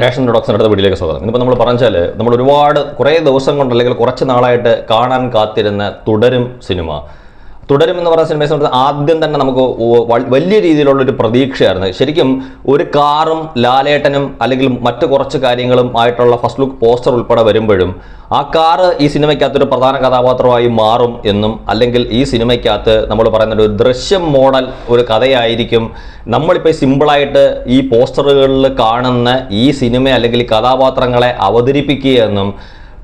Ration ഡോക്സിൻ്റെ അടുത്ത വീട്ടിലേക്ക് സ്വാഗതം. ഇന്നിപ്പോൾ നമ്മൾ പറഞ്ഞാൽ നമ്മൾ കുറേ ദിവസം കൊണ്ട് അല്ലെങ്കിൽ കുറച്ച് നാളായിട്ട് കാണാൻ കാത്തിരുന്ന തുടരും സിനിമ. തുടരും എന്ന് പറയുന്ന സിനിമയെ സംബന്ധിച്ച് ആദ്യം തന്നെ നമുക്ക് വലിയ രീതിയിലുള്ളൊരു പ്രതീക്ഷയായിരുന്നു. ശരിക്കും ഒരു കാറും ലാലേട്ടനും അല്ലെങ്കിൽ മറ്റു കുറച്ച് കാര്യങ്ങളും ആയിട്ടുള്ള ഫസ്റ്റ് ലുക്ക് പോസ്റ്റർ ഉൾപ്പെടെ വരുമ്പോഴും ആ കാറ് ഈ സിനിമയ്ക്കകത്തൊരു പ്രധാന കഥാപാത്രമായി മാറും എന്നും, അല്ലെങ്കിൽ ഈ സിനിമയ്ക്കകത്ത് നമ്മൾ പറയുന്ന ഒരു ദൃശ്യം മോഡൽ ഒരു കഥയായിരിക്കും നമ്മളിപ്പോൾ സിമ്പിളായിട്ട് ഈ പോസ്റ്ററുകളിൽ കാണുന്ന ഈ സിനിമ അല്ലെങ്കിൽ ഈ കഥാപാത്രങ്ങളെ അവതരിപ്പിക്കുക എന്നും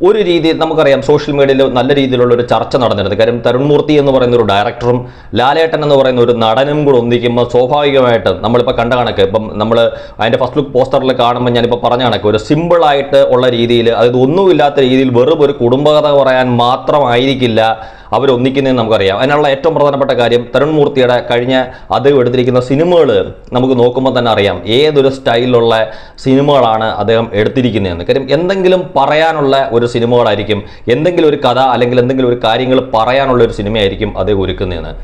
ഒരു രീതി നമുക്കറിയാം. സോഷ്യൽ മീഡിയയിൽ നല്ല രീതിയിലുള്ള ഒരു ചർച്ച നടന്നിരുന്നത്. കാര്യം തരുൺമൂർത്തി എന്ന് പറയുന്ന ഒരു ഡയറക്ടറും ലാലേട്ടൻ എന്ന് പറയുന്ന ഒരു നടനും കൂടെ ഒന്നിക്കുമ്പോൾ സ്വാഭാവികമായിട്ടും നമ്മളിപ്പോൾ കണ്ട കണക്ക് ഇപ്പം നമ്മൾ അതിൻ്റെ ഫസ്റ്റ് ലുക്ക് പോസ്റ്ററിൽ കാണുമ്പോൾ ഞാനിപ്പോൾ പറഞ്ഞ കണക്ക് ഒരു സിമ്പിളായിട്ട് ഉള്ള രീതിയിൽ, അതായത് ഒന്നുമില്ലാത്ത രീതിയിൽ വെറും ഒരു കുടുംബകഥ പറയാൻ മാത്രമായിരിക്കില്ല അവരൊന്നിക്കുന്നതെന്ന് നമുക്കറിയാം. അതിനുള്ള ഏറ്റവും പ്രധാനപ്പെട്ട കാര്യം തരുൺമൂർത്തിയുടെ കഴിഞ്ഞ അദ്ദേഹം എടുത്തിരിക്കുന്ന സിനിമകൾ നമുക്ക് നോക്കുമ്പോൾ തന്നെ അറിയാം ഏതൊരു സ്റ്റൈലിലുള്ള സിനിമകളാണ് അദ്ദേഹം എടുത്തിരിക്കുന്നതെന്ന്. കാര്യം എന്തെങ്കിലും പറയാനുള്ള ഒരു സിനിമകളായിരിക്കും, എന്തെങ്കിലും ഒരു കഥ അല്ലെങ്കിൽ എന്തെങ്കിലും ഒരു കാര്യങ്ങൾ പറയാനുള്ള ഒരു സിനിമയായിരിക്കും അദ്ദേഹം ഒരുക്കുന്നതെന്ന്.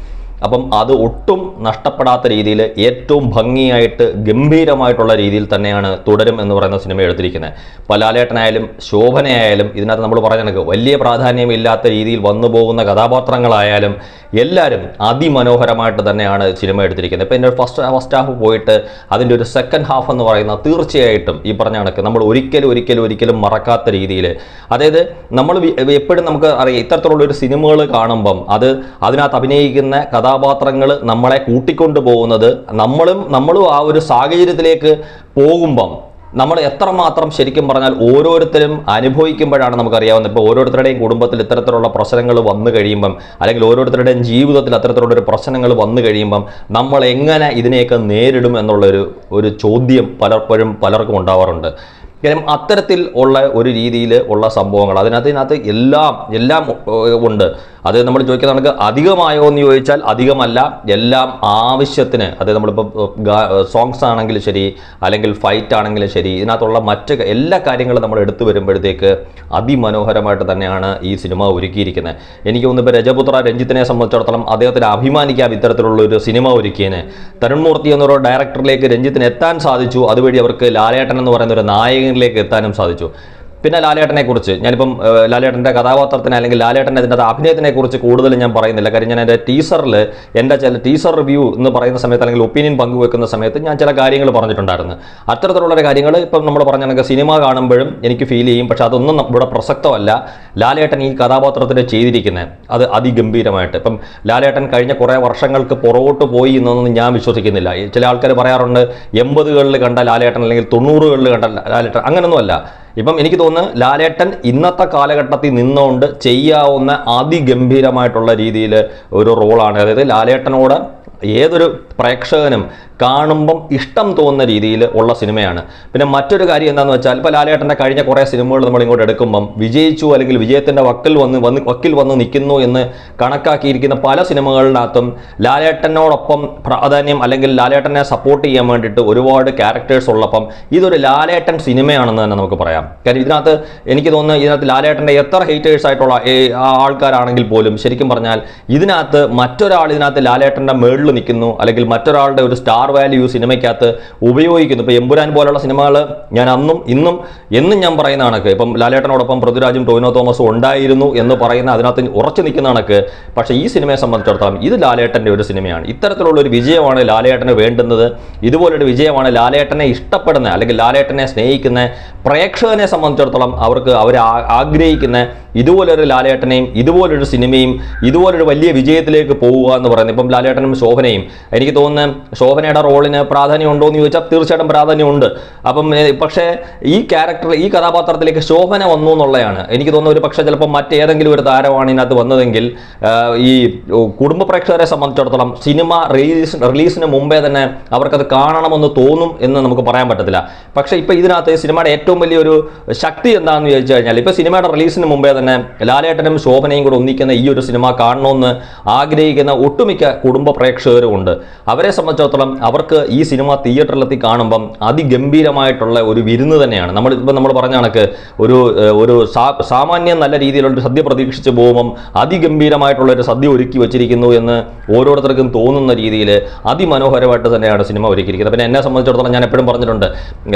അപ്പം അത് ഒട്ടും നഷ്ടപ്പെടാത്ത രീതിയിൽ ഏറ്റവും ഭംഗിയായിട്ട് ഗംഭീരമായിട്ടുള്ള രീതിയിൽ തന്നെയാണ് തുടരും എന്ന് പറയുന്ന സിനിമ എടുത്തിരിക്കുന്നത്. ഇപ്പോൾ ലാലേട്ടനായാലും ശോഭനയായാലും ഇതിനകത്ത് നമ്മൾ പറഞ്ഞ കണക്ക് വലിയ പ്രാധാന്യമില്ലാത്ത രീതിയിൽ വന്നു പോകുന്ന കഥാപാത്രങ്ങളായാലും എല്ലാവരും അതിമനോഹരമായിട്ട് തന്നെയാണ് സിനിമ എടുത്തിരിക്കുന്നത്. ഇപ്പോൾ എൻ്റെ ഫസ്റ്റ് ഹാഫ് പോയിട്ട് അതിൻ്റെ ഒരു സെക്കൻഡ് ഹാഫ് എന്ന് പറയുന്നത് തീർച്ചയായിട്ടും ഈ പറഞ്ഞ കണക്ക് നമ്മൾ ഒരിക്കലും മറക്കാത്ത രീതിയിൽ, അതായത് നമ്മൾ എപ്പോഴും നമുക്ക് അറിയാം ഇത്തരത്തിലുള്ള ഒരു സിനിമകൾ കാണുമ്പം അതിനകത്ത് അഭിനയിക്കുന്ന കഥാപാത്രങ്ങൾ നമ്മളെ കൂട്ടിക്കൊണ്ടു പോകുന്നത് നമ്മളും ആ ഒരു സാഹചര്യത്തിലേക്ക് പോകുമ്പം നമ്മൾ എത്രമാത്രം ശരിക്കും പറഞ്ഞാൽ ഓരോരുത്തരും അനുഭവിക്കുമ്പോഴാണ് നമുക്കറിയാവുന്നത്. ഇപ്പോൾ ഓരോരുത്തരുടെയും കുടുംബത്തിൽ ഇത്തരത്തിലുള്ള പ്രശ്നങ്ങൾ വന്നു കഴിയുമ്പം, അല്ലെങ്കിൽ ഓരോരുത്തരുടെയും ജീവിതത്തിൽ അത്തരത്തിലുള്ളൊരു പ്രശ്നങ്ങൾ വന്നു കഴിയുമ്പം നമ്മൾ എങ്ങനെ ഇതിനെയൊക്കെ നേരിടും എന്നുള്ളൊരു ചോദ്യം പലർക്കും ഉണ്ടാവാറുണ്ട്. കാര്യം അത്തരത്തിൽ ഉള്ള ഒരു രീതിയിൽ ഉള്ള സംഭവങ്ങൾ അതിനകത്ത് എല്ലാം ഉണ്ട്. അത് നമ്മൾ ചോദിക്കുന്ന നമുക്ക് അധികമായോ എന്ന് ചോദിച്ചാൽ അധികമല്ല, എല്ലാം ആവശ്യത്തിന്. അതായത് നമ്മളിപ്പോൾ സോങ്സ് ആണെങ്കിലും ശരി, അല്ലെങ്കിൽ ഫൈറ്റ് ആണെങ്കിലും ശരി, ഇതിനകത്തുള്ള മറ്റ് എല്ലാ കാര്യങ്ങളും നമ്മൾ എടുത്തു വരുമ്പോഴത്തേക്ക് അതിമനോഹരമായിട്ട് തന്നെയാണ് ഈ സിനിമ ഒരുക്കിയിരിക്കുന്നത്. എനിക്ക് തോന്നുന്നു ഇപ്പോൾ രജപുത്ര രഞ്ജിത്തിനെ സംബന്ധിച്ചിടത്തോളം അദ്ദേഹത്തിന് അഭിമാനിക്കാം ഇത്തരത്തിലുള്ള ഒരു സിനിമ ഒരുക്കിയതിന്. തരുൺമൂർത്തി എന്നൊരു ഡയറക്ടറിലേക്ക് രഞ്ജിത്തിന് എത്താൻ സാധിച്ചു. അതുവഴി അവർക്ക് ലാലേട്ടൻ എന്ന് പറയുന്ന ഒരു നായകനിലേക്ക് എത്താനും സാധിച്ചു. പിന്നെ ലാലേട്ടനെ കുറിച്ച് ഞാനിപ്പം ലാലേട്ടൻ്റെ കഥാപാത്രത്തിന് അല്ലെങ്കിൽ ലാലേട്ടൻ്റെ ഇതിൻ്റെ അഭിനയത്തിനെ കുറിച്ച് കൂടുതൽ ഞാൻ പറയുന്നില്ല. കാര്യം ഞാൻ എൻ്റെ ടീസർ റിവ്യൂ എന്ന് പറയുന്ന സമയത്ത് അല്ലെങ്കിൽ ഒപ്പീനിയൻ പങ്കുവെക്കുന്ന സമയത്ത് ഞാൻ ചില കാര്യങ്ങൾ പറഞ്ഞിട്ടുണ്ടായിരുന്നു. അത്തരത്തിലുള്ള കാര്യങ്ങൾ ഇപ്പം നമ്മൾ പറഞ്ഞ സിനിമ കാണുമ്പോഴും എനിക്ക് ഫീൽ ചെയ്യും. പക്ഷെ അതൊന്നും ഇവിടെ പ്രസക്തമല്ല. ലാലേട്ടൻ ഈ കഥാപാത്രത്തിന് ചെയ്തിരിക്കുന്നത് അത് അതിഗംഭീരമായിട്ട്. ഇപ്പം ലാലേട്ടൻ കഴിഞ്ഞ കുറേ വർഷങ്ങൾക്ക് പുറകോട്ട് പോയി എന്നൊന്നും ഞാൻ വിശ്വസിക്കുന്നില്ല. ചില ആൾക്കാർ പറയാറുണ്ട് 80കളിൽ കണ്ട ലാലേട്ടൻ അല്ലെങ്കിൽ 90കളിൽ കണ്ട ലാലേട്ടൻ. അങ്ങനെയൊന്നുമല്ല. ഇപ്പം എനിക്ക് തോന്നുന്നു ലാലേട്ടൻ ഇന്നത്തെ കാലഘട്ടത്തിൽ നിന്നുകൊണ്ട് ചെയ്യാവുന്ന അതിഗംഭീരമായിട്ടുള്ള രീതിയിൽ ഒരു റോളാണ്. അതായത് ലാലേട്ടനോട് ഏതൊരു പ്രേക്ഷകനും കാണുമ്പം ഇഷ്ടം തോന്നുന്ന രീതിയിൽ ഉള്ള സിനിമയാണ്. പിന്നെ മറ്റൊരു കാര്യം എന്താണെന്ന് വെച്ചാൽ ഇപ്പോൾ ലാലേട്ടൻ്റെ കഴിഞ്ഞ കുറേ സിനിമകൾ നമ്മൾ ഇങ്ങോട്ട് എടുക്കുമ്പം വിജയിച്ചു അല്ലെങ്കിൽ വിജയത്തിൻ്റെ വക്കിൽ വന്ന് നിൽക്കുന്നു എന്ന് കണക്കാക്കിയിരിക്കുന്ന പല സിനിമകളിനകത്തും ലാലേട്ടനോടൊപ്പം പ്രാധാന്യം അല്ലെങ്കിൽ ലാലേട്ടനെ സപ്പോർട്ട് ചെയ്യാൻ വേണ്ടിയിട്ട് ഒരുപാട് ക്യാരക്ടേഴ്സ് ഉള്ളപ്പം ഇതൊരു ലാലേട്ടൻ സിനിമയാണെന്ന് തന്നെ നമുക്ക് പറയാം. കാര്യം എനിക്ക് തോന്നുന്നു ഇതിനകത്ത് ലാലേട്ടൻ്റെ എത്ര ഹേറ്റേഴ്സ് ആയിട്ടുള്ള ആൾക്കാരാണെങ്കിൽ പോലും ശരിക്കും പറഞ്ഞാൽ ഇതിനകത്ത് മറ്റൊരാൾ ഇതിനകത്ത് ലാലേട്ടൻ്റെ മേളിൽ നിൽക്കുന്നു, അല്ലെങ്കിൽ മറ്റൊരാളുടെ ഒരു സ്റ്റാർ വാല്യൂ സിനിമയ്ക്കകത്ത് ഉപയോഗിക്കുന്നു. ഇപ്പോൾ എമ്പുരാൻ പോലുള്ള സിനിമകൾ ഞാൻ എന്നും ഞാൻ പറയുന്ന കണക്ക് ഇപ്പം ലാലേട്ടനോടൊപ്പം പൃഥ്വിരാജും ടോവിനോ തോമസും ഉണ്ടായിരുന്നു എന്ന് പറയുന്ന അതിനകത്ത് ഉറച്ചു നിൽക്കുന്ന കണക്ക്. പക്ഷേ ഈ സിനിമയെ സംബന്ധിച്ചിടത്തോളം ഇത് ലാലേട്ടൻ്റെ ഒരു സിനിമയാണ്. ഇത്തരത്തിലുള്ളൊരു വിജയമാണ് ലാലേട്ടന് വേണ്ടുന്നത്. ഇതുപോലൊരു വിജയമാണ് ലാലേട്ടനെ ഇഷ്ടപ്പെടുന്ന അല്ലെങ്കിൽ ലാലേട്ടനെ സ്നേഹിക്കുന്ന പ്രേക്ഷകനെ സംബന്ധിച്ചിടത്തോളം അവർ ആഗ്രഹിക്കുന്ന ഇതുപോലൊരു ലാലേട്ടനെയും ഇതുപോലൊരു സിനിമയും ഇതുപോലൊരു വലിയ വിജയത്തിലേക്ക് പോവുക എന്ന് പറയുന്നത്. ഇപ്പം ലാലേട്ടനും ശോഭനയും എനിക്ക് തോന്നുന്നു ശോഭനയുടെ റോളിന് പ്രാധാന്യം ഉണ്ടോ എന്ന് ചോദിച്ചാൽ തീർച്ചയായിട്ടും പ്രാധാന്യമുണ്ട്. അപ്പം പക്ഷേ ഈ കഥാപാത്രത്തിലേക്ക് ശോഭന വന്നു എന്നുള്ളതാണ് എനിക്ക് തോന്നുന്നത്. ഒരു പക്ഷേ ചിലപ്പോൾ മറ്റേതെങ്കിലും ഒരു താരമാണ് ഇതിനകത്ത് വന്നതെങ്കിൽ ഈ കുടുംബ പ്രേക്ഷകരെ സംബന്ധിച്ചിടത്തോളം സിനിമ റിലീസിന് മുമ്പേ തന്നെ അവർക്കത് കാണണമെന്ന് തോന്നും എന്ന് നമുക്ക് പറയാൻ പറ്റത്തില്ല. പക്ഷേ ഇപ്പോൾ ഇതിനകത്ത് സിനിമയുടെ ഏറ്റവും വലിയൊരു ശക്തി എന്താണെന്ന് ചോദിച്ചു കഴിഞ്ഞാൽ ഇപ്പോൾ സിനിമയുടെ റിലീസിന് മുമ്പേ തന്നെ തന്നെ ലാലേട്ടനും ശോഭനയും കൂടെ ഒന്നിക്കുന്ന ഈ ഒരു സിനിമ കാണണമെന്ന് ആഗ്രഹിക്കുന്ന ഒട്ടുമിക്ക കുടുംബ പ്രേക്ഷകരും ഉണ്ട്. അവരെ സംബന്ധിച്ചിടത്തോളം അവർക്ക് ഈ സിനിമ തിയേറ്ററിലെത്തി കാണുമ്പം അതിഗംഭീരമായിട്ടുള്ള ഒരു വിരുന്ന് തന്നെയാണ്. നമ്മൾ പറഞ്ഞ കണക്ക് ഒരു സാമാന്യം നല്ല രീതിയിലുള്ള സദ്യ പ്രതീക്ഷിച്ച് പോകുമ്പം അതിഗംഭീരമായിട്ടുള്ള ഒരു സദ്യ ഒരുക്കി വെച്ചിരിക്കുന്നു എന്ന് ഓരോരുത്തർക്കും തോന്നുന്ന രീതിയിൽ അതിമനോഹരമായിട്ട് തന്നെയാണ് സിനിമ ഒരുക്കിയിരിക്കുന്നത്. പിന്നെ എന്നെ സംബന്ധിച്ചിടത്തോളം ഞാൻ എപ്പോഴും പറഞ്ഞിട്ടുണ്ട്,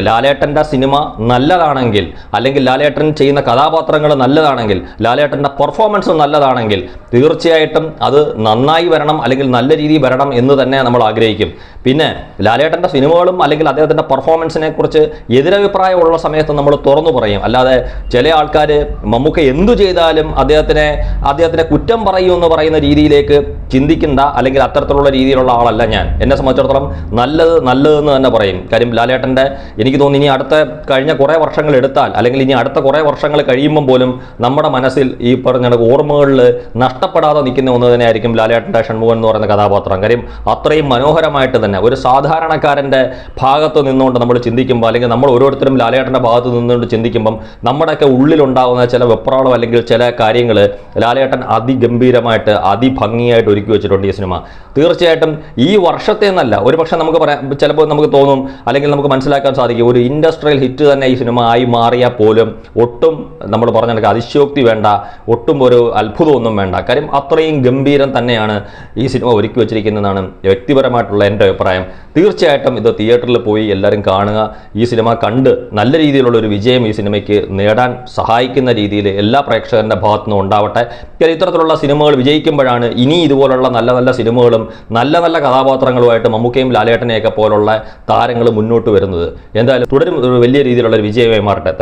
ലാലേട്ടൻ്റെ സിനിമ നല്ലതാണെങ്കിൽ, അല്ലെങ്കിൽ ലാലേട്ടൻ ചെയ്യുന്ന കഥാപാത്രങ്ങൾ നല്ലതാണെങ്കിൽ, ലാലേട്ടൻ്റെ പെർഫോമൻസ് നല്ലതാണെങ്കിൽ തീർച്ചയായിട്ടും അത് നന്നായി വരണം, അല്ലെങ്കിൽ നല്ല രീതിയിൽ വരണം എന്ന് തന്നെ നമ്മൾ ആഗ്രഹിക്കും. പിന്നെ ലാലേട്ടൻ്റെ സിനിമകളും അല്ലെങ്കിൽ അദ്ദേഹത്തിൻ്റെ പെർഫോമൻസിനെ കുറിച്ച് എതിരഭിപ്രായമുള്ള സമയത്ത് നമ്മൾ തുറന്നു പറയും. അല്ലാതെ ചില ആൾക്കാർ മമ്മൂക്ക എന്തു ചെയ്താലും അദ്ദേഹത്തിനെ കുറ്റം പറയൂ എന്ന് പറയുന്ന രീതിയിലേക്ക് ചിന്തിക്കേണ്ട, അല്ലെങ്കിൽ അത്തരത്തിലുള്ള രീതിയിലുള്ള ആളല്ല ഞാൻ. എന്നെ സംബന്ധിച്ചിടത്തോളം നല്ലതെന്ന് തന്നെ പറയും. കാര്യം ലാലേട്ടൻ്റെ എനിക്ക് തോന്നുന്നു ഇനി കഴിഞ്ഞ കുറേ വർഷങ്ങൾ എടുത്താൽ, അല്ലെങ്കിൽ ഇനി അടുത്ത കുറേ വർഷങ്ങൾ കഴിയുമ്പം പോലും നമ്മുടെ മനസ്സിൽ ഈ പറഞ്ഞ ഓർമ്മകളിൽ നഷ്ടപ്പെടാതെ നിൽക്കുന്ന ഒന്ന് തന്നെ ആയിരിക്കും ലാലേട്ടൻ്റെ ഷൺമുഖൻ എന്ന് പറയുന്ന കഥാപാത്രം. കാര്യം അത്രയും മനോഹരമായിട്ട് തന്നെ ഒരു സാധാരണക്കാരൻ്റെ ഭാഗത്ത് നിന്നുകൊണ്ട് നമ്മൾ ചിന്തിക്കുമ്പോൾ, അല്ലെങ്കിൽ നമ്മൾ ഓരോരുത്തരും ലാലേട്ടൻ്റെ ഭാഗത്ത് നിന്നുകൊണ്ട് ചിന്തിക്കുമ്പം നമ്മുടെയൊക്കെ ഉള്ളിലുണ്ടാകുന്ന ചില വെപ്രാളം അല്ലെങ്കിൽ ചില കാര്യങ്ങൾ ലാലേട്ടൻ അതിഗംഭീരമായിട്ട് അതിഭംഗിയായിട്ട് ഒരുക്കി വെച്ചിട്ടുണ്ട് ഈ സിനിമ. തീർച്ചയായിട്ടും ഈ വർഷത്തെ എന്നല്ല, ഒരു പക്ഷേ നമുക്ക് പറയാം, ചിലപ്പോൾ നമുക്ക് തോന്നും അല്ലെങ്കിൽ നമുക്ക് മനസ്സിലാക്കാൻ സാധിക്കും, ഒരു ഇൻഡസ്ട്രിയൽ ഹിറ്റ് തന്നെ ഈ സിനിമ ആയി മാറിയാൽ പോലും ഒട്ടും നമ്മൾ പറഞ്ഞ അതിശയോക്തി വേണ്ട, ഒട്ടും ഒരു അത്ഭുതമൊന്നും വേണ്ട. കാര്യം അത്രയും ഗംഭീരം തന്നെയാണ് ഈ സിനിമ ഒരുക്കി വെച്ചിരിക്കുന്നതെന്നാണ് വ്യക്തിപരമായിട്ടുള്ള എൻ്റെ അഭിപ്രായം. തീർച്ചയായിട്ടും ഇത് തിയേറ്ററിൽ പോയി എല്ലാവരും കാണുക. ഈ സിനിമ കണ്ട് നല്ല രീതിയിലുള്ള ഒരു വിജയം ഈ സിനിമയ്ക്ക് നേടാൻ സഹായിക്കുന്ന രീതിയിൽ എല്ലാ പ്രേക്ഷകരുടെ ഭാഗത്തു നിന്നും ഉണ്ടാവട്ടെ. ഇത്തരത്തിലുള്ള സിനിമകൾ വിജയിക്കുമ്പോഴാണ് ഇനി ഇതുപോലുള്ള നല്ല നല്ല സിനിമകളും നല്ല നല്ല കഥാപാത്രങ്ങളുമായിട്ട് മമ്മൂക്കയും ലാലേട്ടനെയൊക്കെ പോലുള്ള താരങ്ങൾ മുന്നോട്ട് വരുന്നത്. എന്തായാലും തുടരും ഒരു വലിയ രീതിയിലുള്ള ഒരു വിജയമായി മാറട്ടെ.